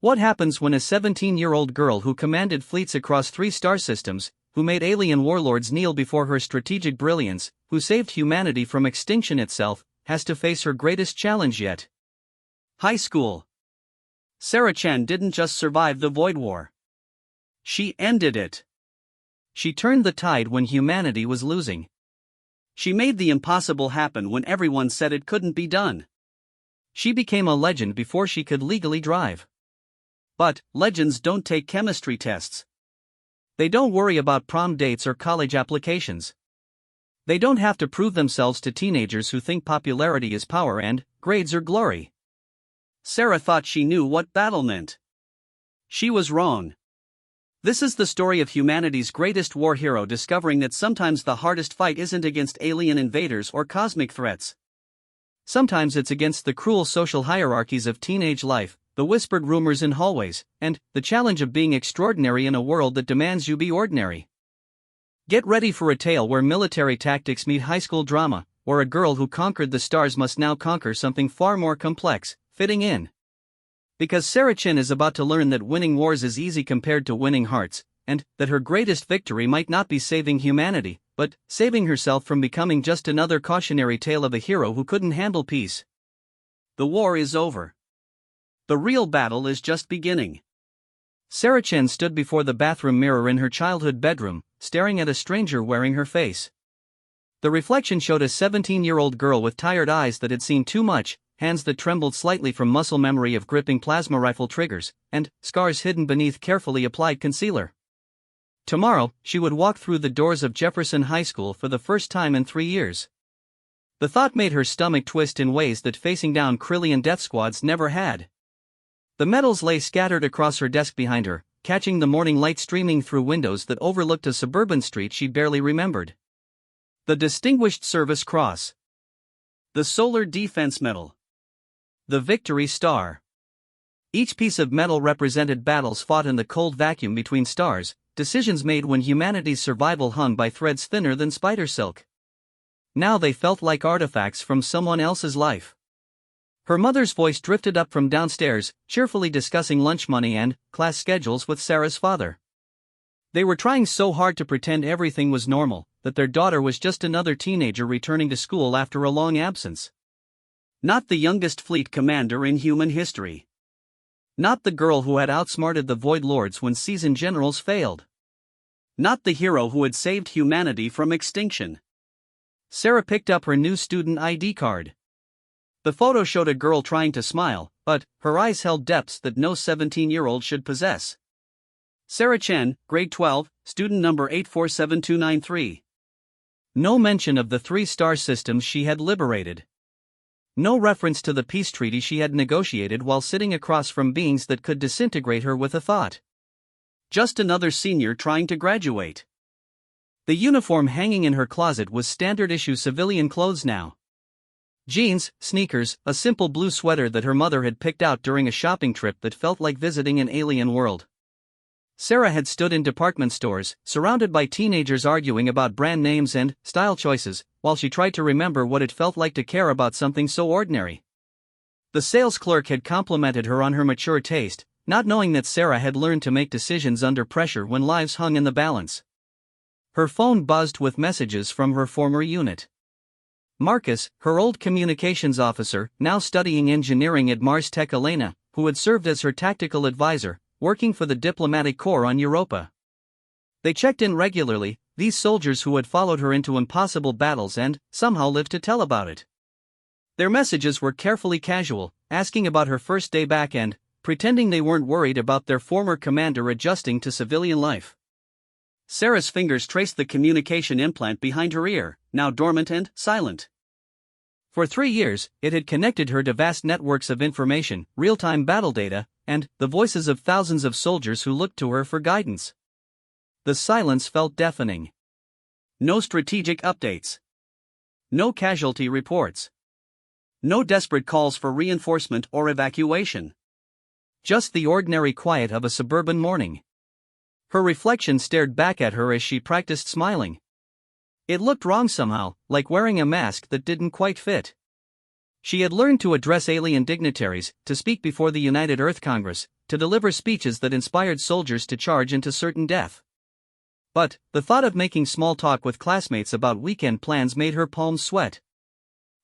What happens when a 17-year-old girl who commanded fleets across 3 star systems, who made alien warlords kneel before her strategic brilliance, who saved humanity from extinction itself, has to face her greatest challenge yet? High school. Sarah Chen didn't just survive the Void War. She ended it. She turned the tide when humanity was losing. She made the impossible happen when everyone said it couldn't be done. She became a legend before she could legally drive. But legends don't take chemistry tests. They don't worry about prom dates or college applications. They don't have to prove themselves to teenagers who think popularity is power and grades are glory. Sarah thought she knew what battle meant. She was wrong. This is the story of humanity's greatest war hero discovering that sometimes the hardest fight isn't against alien invaders or cosmic threats. Sometimes it's against the cruel social hierarchies of teenage life, the whispered rumors in hallways, and the challenge of being extraordinary in a world that demands you be ordinary. Get ready for a tale where military tactics meet high school drama, where a girl who conquered the stars must now conquer something far more complex: fitting in. Because Sarah Chen is about to learn that winning wars is easy compared to winning hearts, and that her greatest victory might not be saving humanity, but saving herself from becoming just another cautionary tale of a hero who couldn't handle peace. The war is over. The real battle is just beginning. Sarah Chen stood before the bathroom mirror in her childhood bedroom, staring at a stranger wearing her face. The reflection showed a 17-year-old girl with tired eyes that had seen too much, hands that trembled slightly from muscle memory of gripping plasma rifle triggers, and scars hidden beneath carefully applied concealer. Tomorrow, she would walk through the doors of Jefferson High School for the first time in 3 years. The thought made her stomach twist in ways that facing down Krillian death squads never had. The medals lay scattered across her desk behind her, catching the morning light streaming through windows that overlooked a suburban street she barely remembered. The Distinguished Service Cross. The Solar Defense Medal. The Victory Star. Each piece of metal represented battles fought in the cold vacuum between stars, decisions made when humanity's survival hung by threads thinner than spider silk. Now they felt like artifacts from someone else's life. Her mother's voice drifted up from downstairs, cheerfully discussing lunch money and class schedules with Sarah's father. They were trying so hard to pretend everything was normal, that their daughter was just another teenager returning to school after a long absence. Not the youngest fleet commander in human history. Not the girl who had outsmarted the Void Lords when seasoned generals failed. Not the hero who had saved humanity from extinction. Sarah picked up her new student ID card. The photo showed a girl trying to smile, but her eyes held depths that no 17-year-old should possess. Sarah Chen, grade 12, student number 847293. No mention of the 3-star systems she had liberated. No reference to the peace treaty she had negotiated while sitting across from beings that could disintegrate her with a thought. Just another senior trying to graduate. The uniform hanging in her closet was standard-issue civilian clothes now. Jeans, sneakers, a simple blue sweater that her mother had picked out during a shopping trip that felt like visiting an alien world. Sarah had stood in department stores, surrounded by teenagers arguing about brand names and style choices, while she tried to remember what it felt like to care about something so ordinary. The sales clerk had complimented her on her mature taste, not knowing that Sarah had learned to make decisions under pressure when lives hung in the balance. Her phone buzzed with messages from her former unit. Marcus, her old communications officer, now studying engineering at Mars Tech. Elena, who had served as her tactical advisor, working for the diplomatic corps on Europa. They checked in regularly, these soldiers who had followed her into impossible battles and somehow lived to tell about it. Their messages were carefully casual, asking about her first day back and pretending they weren't worried about their former commander adjusting to civilian life. Sarah's fingers traced the communication implant behind her ear, now dormant and silent. For 3 years, it had connected her to vast networks of information, real-time battle data, and the voices of thousands of soldiers who looked to her for guidance. The silence felt deafening. No strategic updates. No casualty reports. No desperate calls for reinforcement or evacuation. Just the ordinary quiet of a suburban morning. Her reflection stared back at her as she practiced smiling. It looked wrong somehow, like wearing a mask that didn't quite fit. She had learned to address alien dignitaries, to speak before the United Earth Congress, to deliver speeches that inspired soldiers to charge into certain death. But the thought of making small talk with classmates about weekend plans made her palms sweat.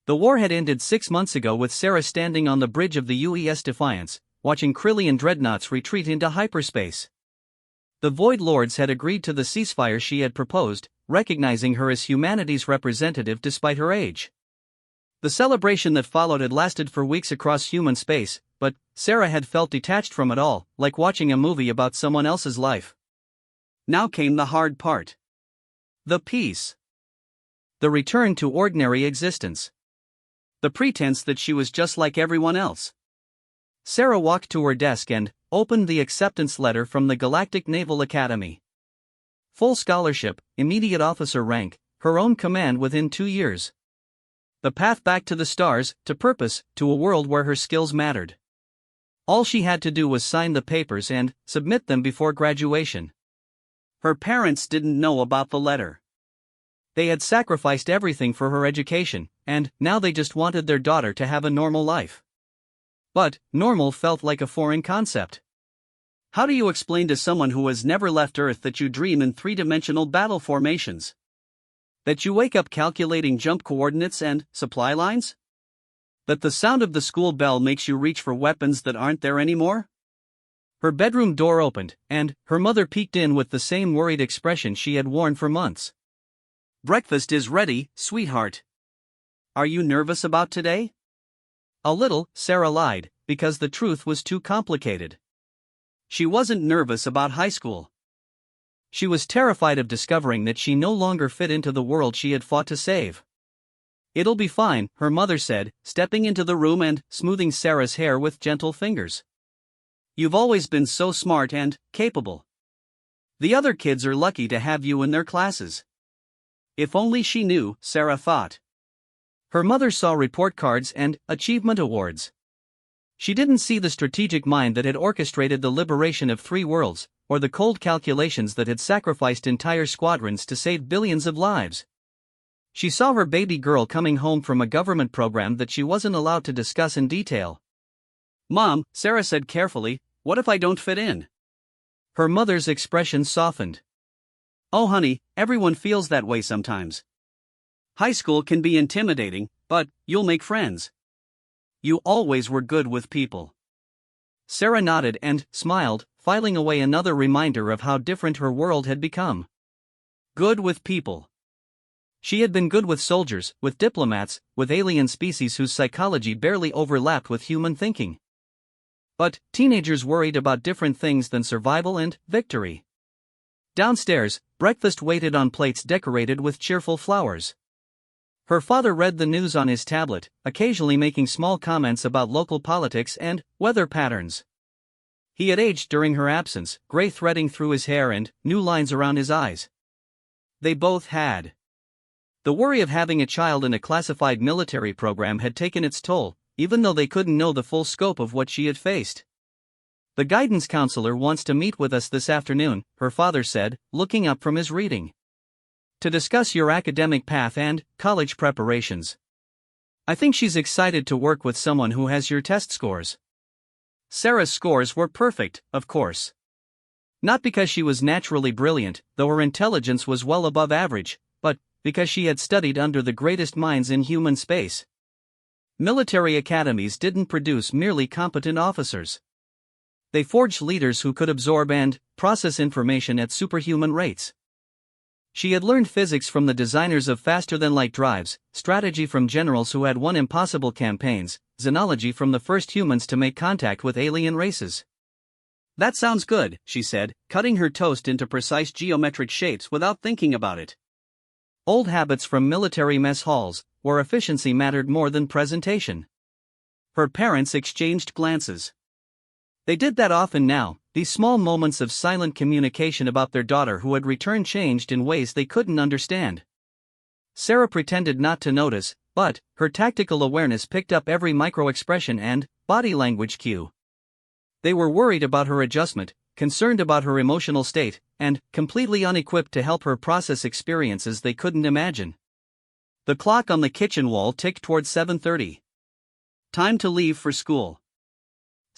The war had ended 6 months ago with Sarah standing on the bridge of the UES Defiance, watching Krillian dreadnoughts retreat into hyperspace. The Void Lords had agreed to the ceasefire she had proposed, recognizing her as humanity's representative despite her age. The celebration that followed had lasted for weeks across human space, but Sarah had felt detached from it all, like watching a movie about someone else's life. Now came the hard part. The peace. The return to ordinary existence. The pretense that she was just like everyone else. Sarah walked to her desk and opened the acceptance letter from the Galactic Naval Academy. Full scholarship, immediate officer rank, her own command within 2 years. The path back to the stars, to purpose, to a world where her skills mattered. All she had to do was sign the papers and submit them before graduation. Her parents didn't know about the letter. They had sacrificed everything for her education, and now they just wanted their daughter to have a normal life. But normal felt like a foreign concept. How do you explain to someone who has never left Earth that you dream in three-dimensional battle formations? That you wake up calculating jump coordinates and supply lines? That the sound of the school bell makes you reach for weapons that aren't there anymore? Her bedroom door opened, and her mother peeked in with the same worried expression she had worn for months. "Breakfast is ready, sweetheart. Are you nervous about today?" A little, Sarah lied, because the truth was too complicated. She wasn't nervous about high school. She was terrified of discovering that she no longer fit into the world she had fought to save. "It'll be fine," her mother said, stepping into the room and smoothing Sarah's hair with gentle fingers. "You've always been so smart and capable. The other kids are lucky to have you in their classes." If only she knew, Sarah thought. Her mother saw report cards and achievement awards. She didn't see the strategic mind that had orchestrated the liberation of 3 worlds, or the cold calculations that had sacrificed entire squadrons to save billions of lives. She saw her baby girl coming home from a government program that she wasn't allowed to discuss in detail. "Mom," Sarah said carefully, "what if I don't fit in?" Her mother's expression softened. "Oh honey, everyone feels that way sometimes. High school can be intimidating, but you'll make friends. You always were good with people." Sarah nodded and smiled, filing away another reminder of how different her world had become. Good with people. She had been good with soldiers, with diplomats, with alien species whose psychology barely overlapped with human thinking. But teenagers worried about different things than survival and victory. Downstairs, breakfast waited on plates decorated with cheerful flowers. Her father read the news on his tablet, occasionally making small comments about local politics and weather patterns. He had aged during her absence, gray threading through his hair and new lines around his eyes. They both had. The worry of having a child in a classified military program had taken its toll, even though they couldn't know the full scope of what she had faced. "The guidance counselor wants to meet with us this afternoon," her father said, looking up from his reading. "To discuss your academic path and college preparations. I think she's excited to work with someone who has your test scores." Sarah's scores were perfect, of course. Not because she was naturally brilliant, though her intelligence was well above average, but because she had studied under the greatest minds in human space. Military academies didn't produce merely competent officers. They forged leaders who could absorb and process information at superhuman rates. She had learned physics from the designers of faster-than-light drives, strategy from generals who had won impossible campaigns, xenology from the first humans to make contact with alien races. "That sounds good," she said, cutting her toast into precise geometric shapes without thinking about it. Old habits from military mess halls, where efficiency mattered more than presentation. Her parents exchanged glances. They did that often now, these small moments of silent communication about their daughter who had returned changed in ways they couldn't understand. Sarah pretended not to notice, but her tactical awareness picked up every micro-expression and body language cue. They were worried about her adjustment, concerned about her emotional state, and completely unequipped to help her process experiences they couldn't imagine. The clock on the kitchen wall ticked toward 7:30. Time to leave for school.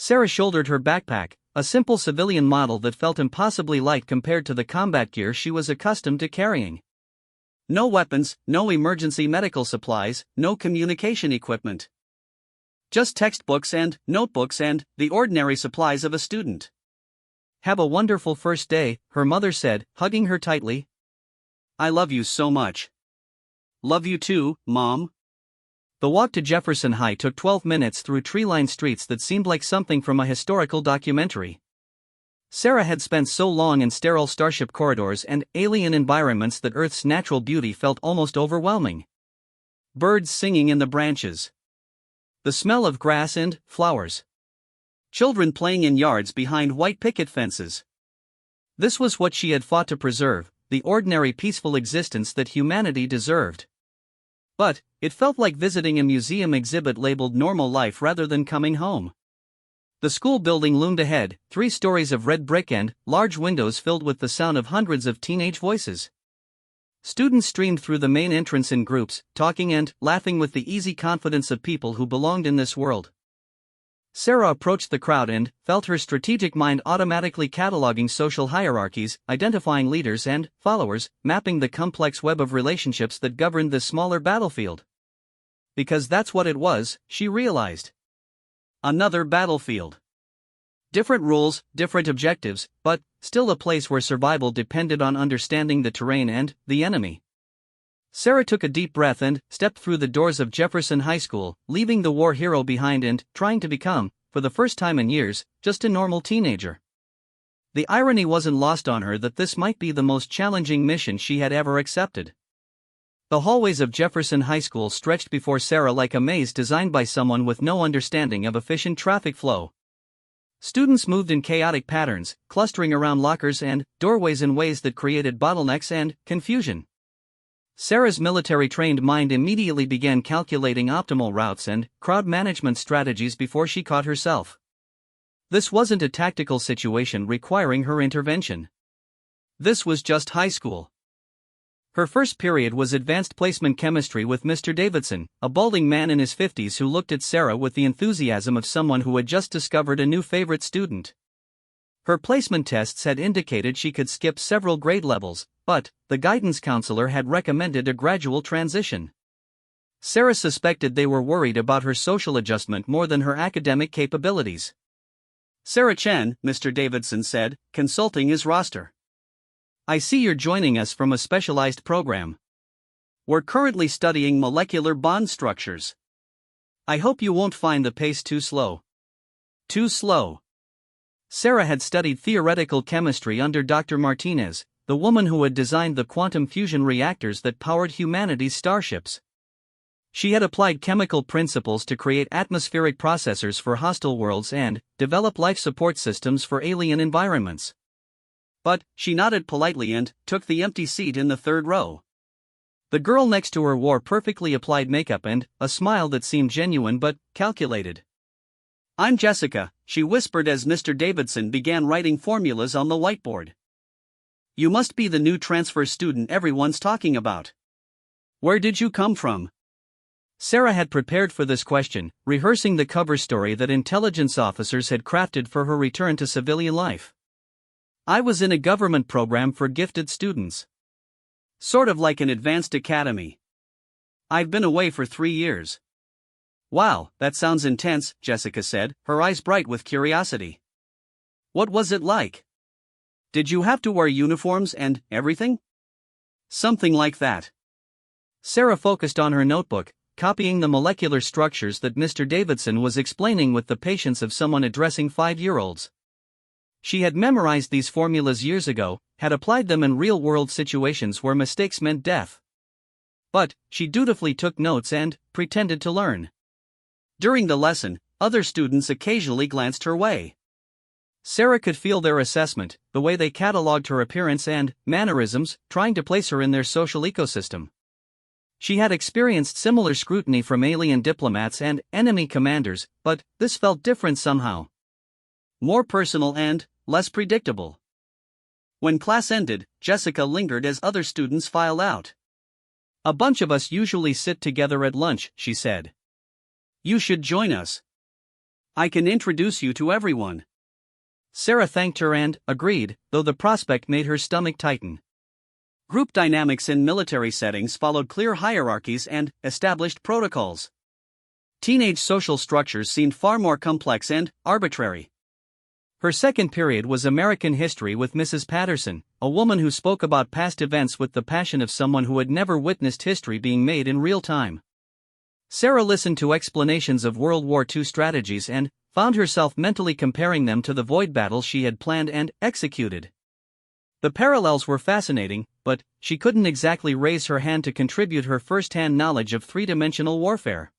Sarah shouldered her backpack, a simple civilian model that felt impossibly light compared to the combat gear she was accustomed to carrying. No weapons, no emergency medical supplies, no communication equipment. Just textbooks and notebooks and the ordinary supplies of a student. "Have a wonderful first day," her mother said, hugging her tightly. "I love you so much." "Love you too, Mom." The walk to Jefferson High took 12 minutes through tree-lined streets that seemed like something from a historical documentary. Sarah had spent so long in sterile starship corridors and alien environments that Earth's natural beauty felt almost overwhelming. Birds singing in the branches. The smell of grass and flowers. Children playing in yards behind white picket fences. This was what she had fought to preserve, the ordinary peaceful existence that humanity deserved. But it felt like visiting a museum exhibit labeled normal life rather than coming home. The school building loomed ahead, 3 stories of red brick and large windows filled with the sound of hundreds of teenage voices. Students streamed through the main entrance in groups, talking and laughing with the easy confidence of people who belonged in this world. Sarah approached the crowd and felt her strategic mind automatically cataloging social hierarchies, identifying leaders and followers, mapping the complex web of relationships that governed this smaller battlefield. Because that's what it was, she realized. Another battlefield. Different rules, different objectives, but still a place where survival depended on understanding the terrain and the enemy. Sarah took a deep breath and stepped through the doors of Jefferson High School, leaving the war hero behind and trying to become, for the first time in years, just a normal teenager. The irony wasn't lost on her that this might be the most challenging mission she had ever accepted. The hallways of Jefferson High School stretched before Sarah like a maze designed by someone with no understanding of efficient traffic flow. Students moved in chaotic patterns, clustering around lockers and doorways in ways that created bottlenecks and confusion. Sarah's military-trained mind immediately began calculating optimal routes and crowd management strategies before she caught herself. This wasn't a tactical situation requiring her intervention. This was just high school. Her first period was advanced placement chemistry with Mr. Davidson, a balding man in his 50s who looked at Sarah with the enthusiasm of someone who had just discovered a new favorite student. Her placement tests had indicated she could skip several grade levels, but the guidance counselor had recommended a gradual transition. Sarah suspected they were worried about her social adjustment more than her academic capabilities. "Sarah Chen," Mr. Davidson said, consulting his roster. "I see you're joining us from a specialized program. We're currently studying molecular bond structures. I hope you won't find the pace too slow." Too slow. Sarah had studied theoretical chemistry under Dr. Martinez, the woman who had designed the quantum fusion reactors that powered humanity's starships. She had applied chemical principles to create atmospheric processors for hostile worlds and develop life support systems for alien environments. But she nodded politely and took the empty seat in the third row. The girl next to her wore perfectly applied makeup and a smile that seemed genuine but calculated. "I'm Jessica," she whispered as Mr. Davidson began writing formulas on the whiteboard. "You must be the new transfer student everyone's talking about. Where did you come from?" Sarah had prepared for this question, rehearsing the cover story that intelligence officers had crafted for her return to civilian life. "I was in a government program for gifted students. Sort of like an advanced academy. I've been away for 3 years." "Wow, that sounds intense," Jessica said, her eyes bright with curiosity. "What was it like? Did you have to wear uniforms and everything?" "Something like that." Sarah focused on her notebook, copying the molecular structures that Mr. Davidson was explaining with the patience of someone addressing 5-year-olds. She had memorized these formulas years ago, had applied them in real-world situations where mistakes meant death. But she dutifully took notes and pretended to learn. During the lesson, other students occasionally glanced her way. Sarah could feel their assessment, the way they catalogued her appearance and mannerisms, trying to place her in their social ecosystem. She had experienced similar scrutiny from alien diplomats and enemy commanders, but this felt different somehow. More personal and less predictable. When class ended, Jessica lingered as other students filed out. "A bunch of us usually sit together at lunch," she said. "You should join us. I can introduce you to everyone." Sarah thanked her and agreed, though the prospect made her stomach tighten. Group dynamics in military settings followed clear hierarchies and established protocols. Teenage social structures seemed far more complex and arbitrary. Her second period was American history with Mrs. Patterson, a woman who spoke about past events with the passion of someone who had never witnessed history being made in real time. Sarah listened to explanations of World War II strategies and found herself mentally comparing them to the void battles she had planned and executed. The parallels were fascinating, but she couldn't exactly raise her hand to contribute her first-hand knowledge of three-dimensional warfare.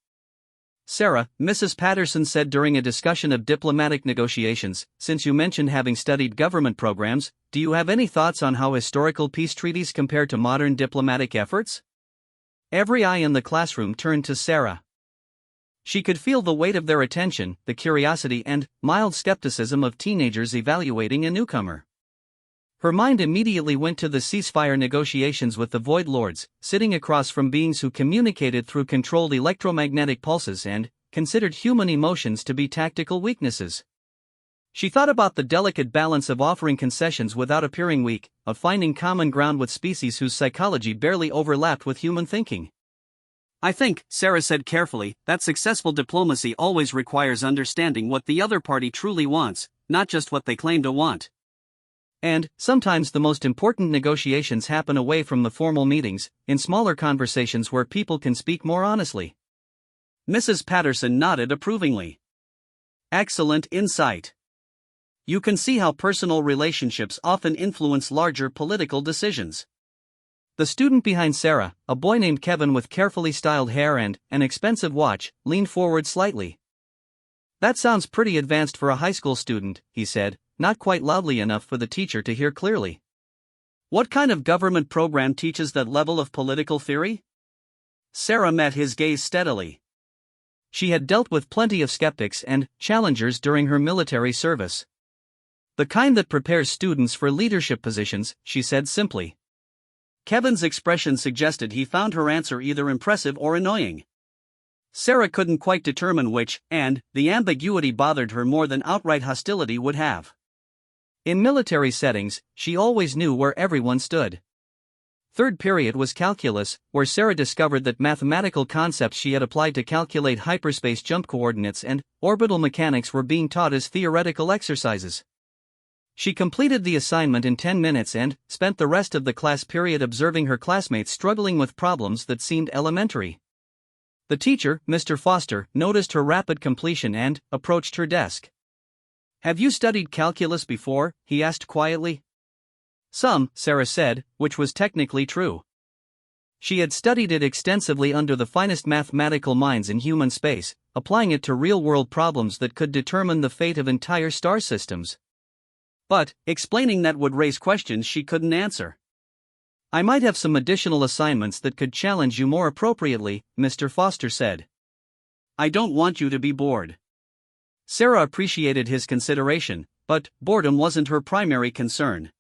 Sarah, Mrs. Patterson said during a discussion of diplomatic negotiations, since you mentioned having studied government programs, do you have any thoughts on how historical peace treaties compare to modern diplomatic efforts? Every eye in the classroom turned to Sarah. She could feel the weight of their attention, the curiosity and mild skepticism of teenagers evaluating a newcomer. Her mind immediately went to the ceasefire negotiations with the Void Lords, sitting across from beings who communicated through controlled electromagnetic pulses and considered human emotions to be tactical weaknesses. She thought about the delicate balance of offering concessions without appearing weak, of finding common ground with species whose psychology barely overlapped with human thinking. I think, Sarah said carefully, that successful diplomacy always requires understanding what the other party truly wants, not just what they claim to want. And, sometimes the most important negotiations happen away from the formal meetings, in smaller conversations where people can speak more honestly. Mrs. Patterson nodded approvingly. Excellent insight. You can see how personal relationships often influence larger political decisions. The student behind Sarah, a boy named Kevin with carefully styled hair and an expensive watch, leaned forward slightly. That sounds pretty advanced for a high school student, he said, not quite loudly enough for the teacher to hear clearly. What kind of government program teaches that level of political theory? Sarah met his gaze steadily. She had dealt with plenty of skeptics and challengers during her military service. The kind that prepares students for leadership positions, she said simply. Kevin's expression suggested he found her answer either impressive or annoying. Sarah couldn't quite determine which, and the ambiguity bothered her more than outright hostility would have. In military settings, she always knew where everyone stood. Third period was calculus, where Sarah discovered that mathematical concepts she had applied to calculate hyperspace jump coordinates and orbital mechanics were being taught as theoretical exercises. She completed the assignment in 10 minutes and spent the rest of the class period observing her classmates struggling with problems that seemed elementary. The teacher, Mr. Foster, noticed her rapid completion and approached her desk. Have you studied calculus before? He asked quietly. Some, Sarah said, which was technically true. She had studied it extensively under the finest mathematical minds in human space, applying it to real-world problems that could determine the fate of entire star systems. But, explaining that would raise questions she couldn't answer. I might have some additional assignments that could challenge you more appropriately, Mr. Foster said. I don't want you to be bored. Sarah appreciated his consideration, but boredom wasn't her primary concern.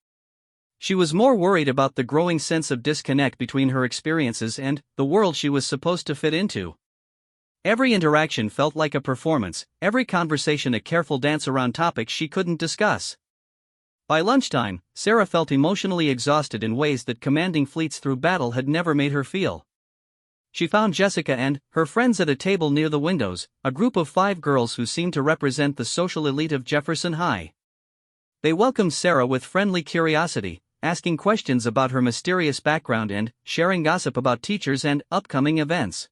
She was more worried about the growing sense of disconnect between her experiences and the world she was supposed to fit into. Every interaction felt like a performance, every conversation a careful dance around topics she couldn't discuss. By lunchtime, Sarah felt emotionally exhausted in ways that commanding fleets through battle had never made her feel. She found Jessica and her friends at a table near the windows, a group of 5 girls who seemed to represent the social elite of Jefferson High. They welcomed Sarah with friendly curiosity, asking questions about her mysterious background and sharing gossip about teachers and upcoming events.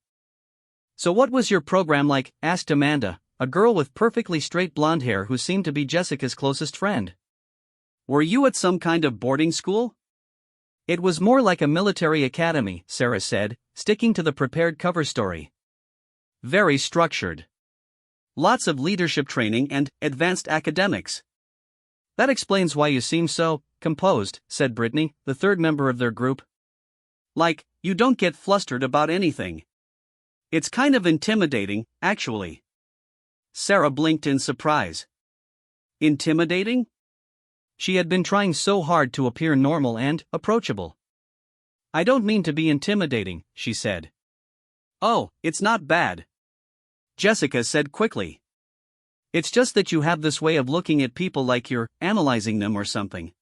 So what was your program like? Asked Amanda, a girl with perfectly straight blonde hair who seemed to be Jessica's closest friend. Were you at some kind of boarding school? It was more like a military academy, Sarah said, sticking to the prepared cover story. Very structured. Lots of leadership training and advanced academics. That explains why you seem so composed, said Brittany, the third member of their group. Like, you don't get flustered about anything. It's kind of intimidating, actually. Sarah blinked in surprise. Intimidating? She had been trying so hard to appear normal and approachable. I don't mean to be intimidating, she said. Oh, it's not bad. Jessica said quickly. It's just that you have this way of looking at people like you're analyzing them or something.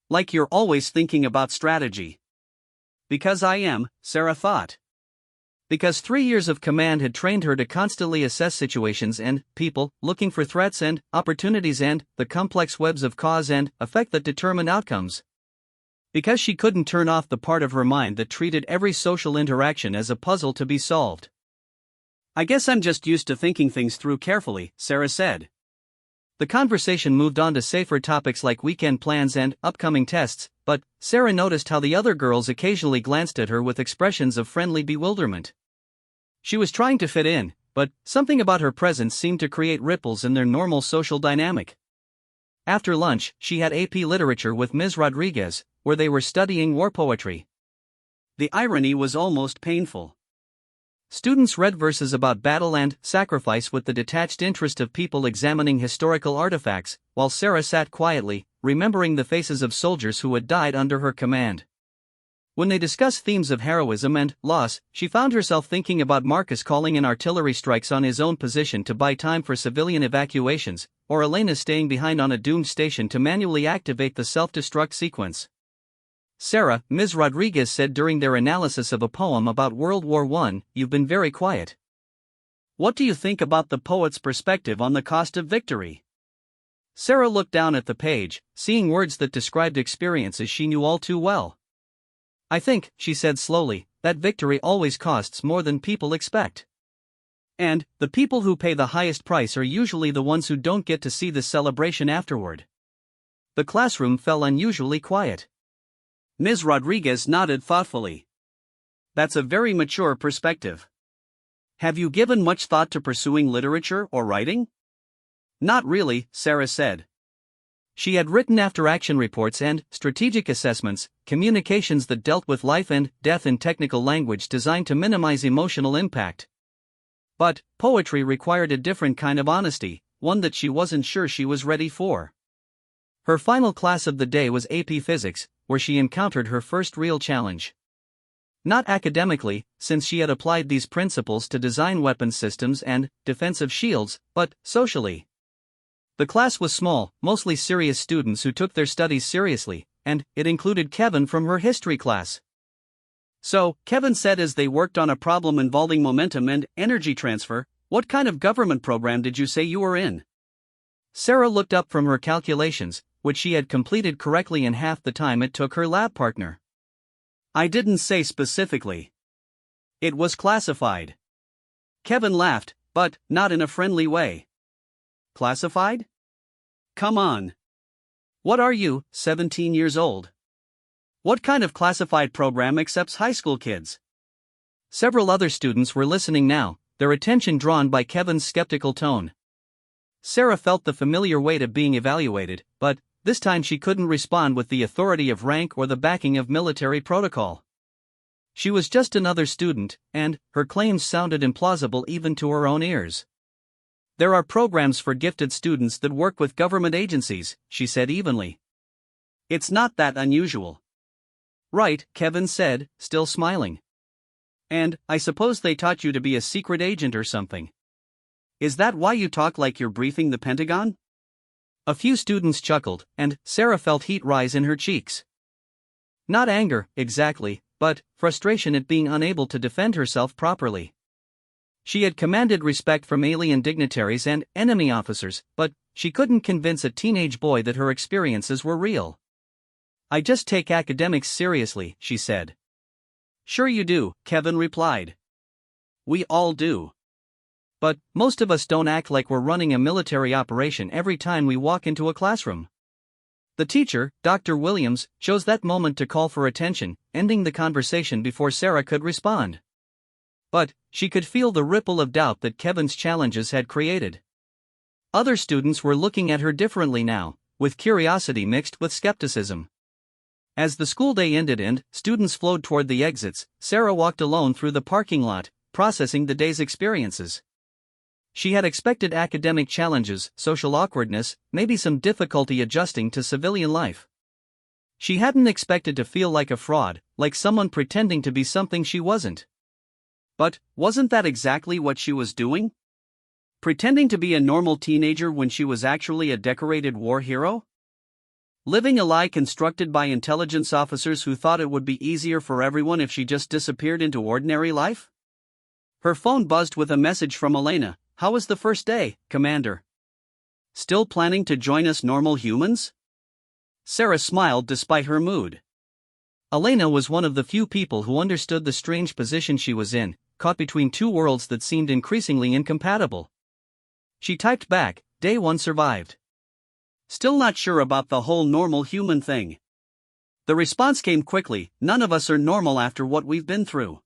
Like you're always thinking about strategy. Because I am, Sarah thought. Because 3 years of command had trained her to constantly assess situations and people, looking for threats and opportunities and the complex webs of cause and effect that determine outcomes. Because she couldn't turn off the part of her mind that treated every social interaction as a puzzle to be solved. I guess I'm just used to thinking things through carefully, Sarah said. The conversation moved on to safer topics like weekend plans and upcoming tests, but Sarah noticed how the other girls occasionally glanced at her with expressions of friendly bewilderment. She was trying to fit in, but something about her presence seemed to create ripples in their normal social dynamic. After lunch, she had AP Literature with Ms. Rodriguez, where they were studying war poetry. The irony was almost painful. Students read verses about battle and sacrifice with the detached interest of people examining historical artifacts, while Sarah sat quietly, remembering the faces of soldiers who had died under her command. When they discussed themes of heroism and loss, she found herself thinking about Marcus calling in artillery strikes on his own position to buy time for civilian evacuations, or Elena staying behind on a doomed station to manually activate the self-destruct sequence. Sarah, Ms. Rodriguez said during their analysis of a poem about World War I, "You've been very quiet. What do you think about the poet's perspective on the cost of victory?" Sarah looked down at the page, seeing words that described experiences she knew all too well. "I think," she said slowly, "that victory always costs more than people expect. And the people who pay the highest price are usually the ones who don't get to see the celebration afterward." The classroom fell unusually quiet. Ms. Rodriguez nodded thoughtfully. "That's a very mature perspective. Have you given much thought to pursuing literature or writing?" "Not really," Sarah said. She had written after-action reports and strategic assessments, communications that dealt with life and death in technical language designed to minimize emotional impact. But poetry required a different kind of honesty, one that she wasn't sure she was ready for. Her final class of the day was AP Physics, where she encountered her first real challenge. Not academically, since she had applied these principles to design weapons systems and defensive shields, but socially. The class was small, mostly serious students who took their studies seriously, and it included Kevin from her history class. "So," Kevin said as they worked on a problem involving momentum and energy transfer, "what kind of government program did you say you were in?" Sarah looked up from her calculations, which she had completed correctly in half the time it took her lab partner. "I didn't say specifically. It was classified." Kevin laughed, but not in a friendly way. "Classified? Come on. What are you, 17 years old? What kind of classified program accepts high school kids?" Several other students were listening now, their attention drawn by Kevin's skeptical tone. Sarah felt the familiar weight of being evaluated, but this time she couldn't respond with the authority of rank or the backing of military protocol. She was just another student, and her claims sounded implausible even to her own ears. "There are programs for gifted students that work with government agencies," she said evenly. "It's not that unusual." "Right," Kevin said, still smiling. "And I suppose they taught you to be a secret agent or something. Is that why you talk like you're briefing the Pentagon?" A few students chuckled, and Sarah felt heat rise in her cheeks. Not anger, exactly, but frustration at being unable to defend herself properly. She had commanded respect from alien dignitaries and enemy officers, but she couldn't convince a teenage boy that her experiences were real. "I just take academics seriously," she said. "Sure you do," Kevin replied. "We all do. But most of us don't act like we're running a military operation every time we walk into a classroom." The teacher, Dr. Williams, chose that moment to call for attention, ending the conversation before Sarah could respond. But she could feel the ripple of doubt that Kevin's challenges had created. Other students were looking at her differently now, with curiosity mixed with skepticism. As the school day ended and students flowed toward the exits, Sarah walked alone through the parking lot, processing the day's experiences. She had expected academic challenges, social awkwardness, maybe some difficulty adjusting to civilian life. She hadn't expected to feel like a fraud, like someone pretending to be something she wasn't. But wasn't that exactly what she was doing? Pretending to be a normal teenager when she was actually a decorated war hero? Living a lie constructed by intelligence officers who thought it would be easier for everyone if she just disappeared into ordinary life? Her phone buzzed with a message from Elena. "How was the first day, Commander? Still planning to join us normal humans?" Sarah smiled despite her mood. Elena was one of the few people who understood the strange position she was in, caught between two worlds that seemed increasingly incompatible. She typed back, "Day 1 survived. Still not sure about the whole normal human thing." The response came quickly, "None of us are normal after what we've been through.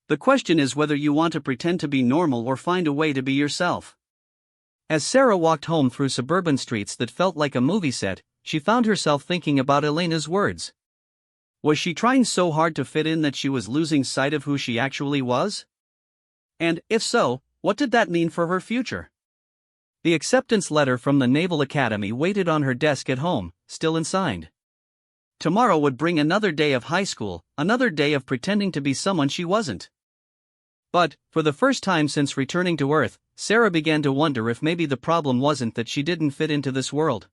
The question is whether you want to pretend to be normal or find a way to be yourself." As Sarah walked home through suburban streets that felt like a movie set, she found herself thinking about Elena's words. Was she trying so hard to fit in that she was losing sight of who she actually was? And, if so, what did that mean for her future? The acceptance letter from the Naval Academy waited on her desk at home, still unsigned. Tomorrow would bring another day of high school, another day of pretending to be someone she wasn't. But, for the first time since returning to Earth, Sarah began to wonder if maybe the problem wasn't that she didn't fit into this world.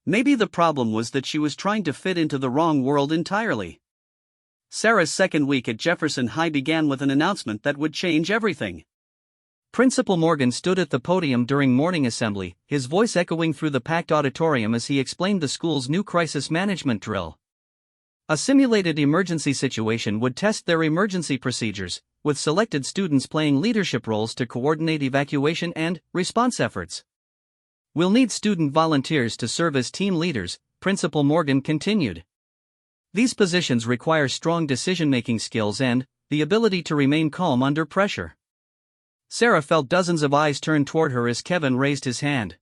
Maybe the problem was that she was trying to fit into the wrong world entirely. Sarah's second week at Jefferson High began with an announcement that would change everything. Principal Morgan stood at the podium during morning assembly, his voice echoing through the packed auditorium as he explained the school's new crisis management drill. A simulated emergency situation would test their emergency procedures, with selected students playing leadership roles to coordinate evacuation and response efforts. "We'll need student volunteers to serve as team leaders," Principal Morgan continued. "These positions require strong decision-making skills and the ability to remain calm under pressure." Sarah felt dozens of eyes turn toward her as Kevin raised his hand.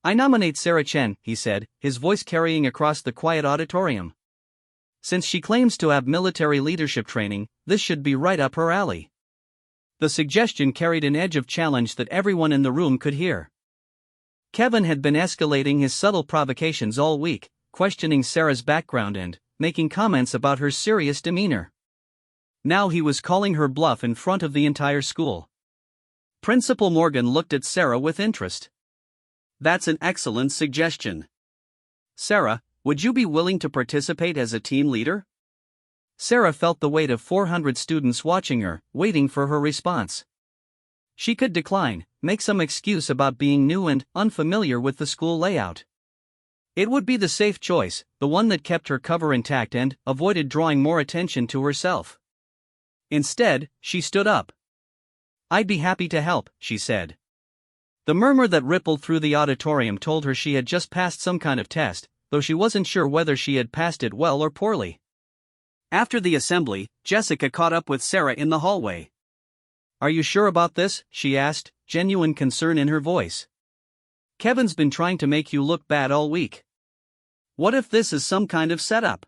"I nominate Sarah Chen," he said, his voice carrying across the quiet auditorium. "Since she claims to have military leadership training, this should be right up her alley." The suggestion carried an edge of challenge that everyone in the room could hear. Kevin had been escalating his subtle provocations all week, questioning Sarah's background and making comments about her serious demeanor. Now he was calling her bluff in front of the entire school. Principal Morgan looked at Sarah with interest. "That's an excellent suggestion. Sarah, would you be willing to participate as a team leader?" Sarah felt the weight of 400 students watching her, waiting for her response. She could decline, make some excuse about being new and unfamiliar with the school layout. It would be the safe choice, the one that kept her cover intact and avoided drawing more attention to herself. Instead, she stood up. "I'd be happy to help," she said. The murmur that rippled through the auditorium told her she had just passed some kind of test, though she wasn't sure whether she had passed it well or poorly. After the assembly, Jessica caught up with Sarah in the hallway. "Are you sure about this?" she asked, genuine concern in her voice. "Kevin's been trying to make you look bad all week. What if this is some kind of setup?"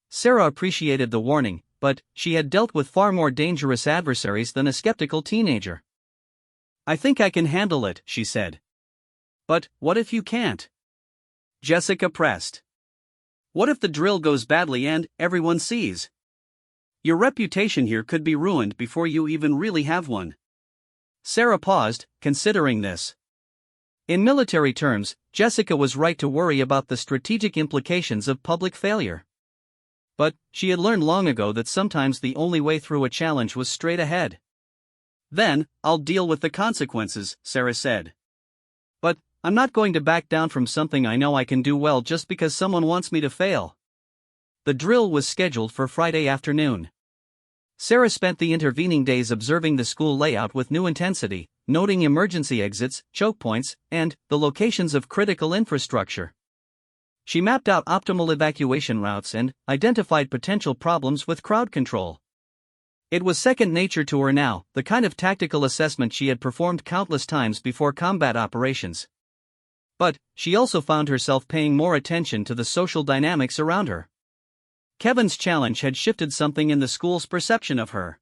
Sarah appreciated the warning, but she had dealt with far more dangerous adversaries than a skeptical teenager. "I think I can handle it," she said. "But what if you can't?" Jessica pressed. "What if the drill goes badly and everyone sees? Your reputation here could be ruined before you even really have one." Sarah paused, considering this. In military terms, Jessica was right to worry about the strategic implications of public failure. But she had learned long ago that sometimes the only way through a challenge was straight ahead. "Then, I'll deal with the consequences," Sarah said. "But I'm not going to back down from something I know I can do well just because someone wants me to fail." The drill was scheduled for Friday afternoon. Sarah spent the intervening days observing the school layout with new intensity, noting emergency exits, choke points, and the locations of critical infrastructure. She mapped out optimal evacuation routes and identified potential problems with crowd control. It was second nature to her now, the kind of tactical assessment she had performed countless times before combat operations. But she also found herself paying more attention to the social dynamics around her. Kevin's challenge had shifted something in the school's perception of her.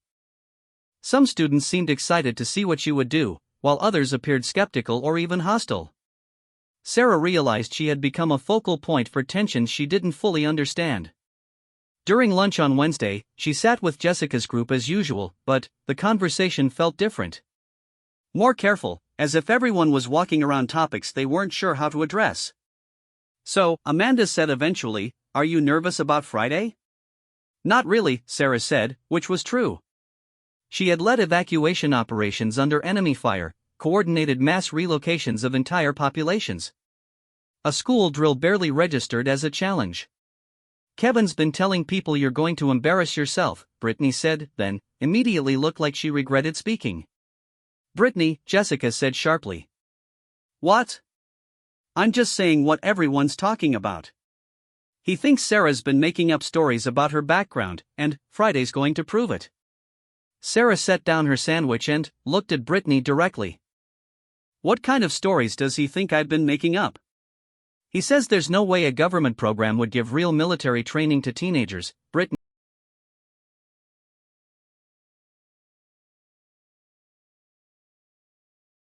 Some students seemed excited to see what she would do, while others appeared skeptical or even hostile. Sarah realized she had become a focal point for tensions she didn't fully understand. During lunch on Wednesday, she sat with Jessica's group as usual, but the conversation felt different. more careful, as if everyone was walking around topics they weren't sure how to address. So, Amanda said eventually, "Are you nervous about Friday?" "Not really," Sarah said, which was true. She had led evacuation operations under enemy fire, coordinated mass relocations of entire populations. A school drill barely registered as a challenge. "Kevin's been telling people you're going to embarrass yourself," Brittany said, then immediately looked like she regretted speaking. "Brittany," Jessica said sharply. "What?" "I'm just saying what everyone's talking about. He thinks Sarah's been making up stories about her background, and Friday's going to prove it." Sarah set down her sandwich and looked at Brittany directly. "What kind of stories does he think I've been making up?" "He says there's no way a government program would give real military training to teenagers," Brittany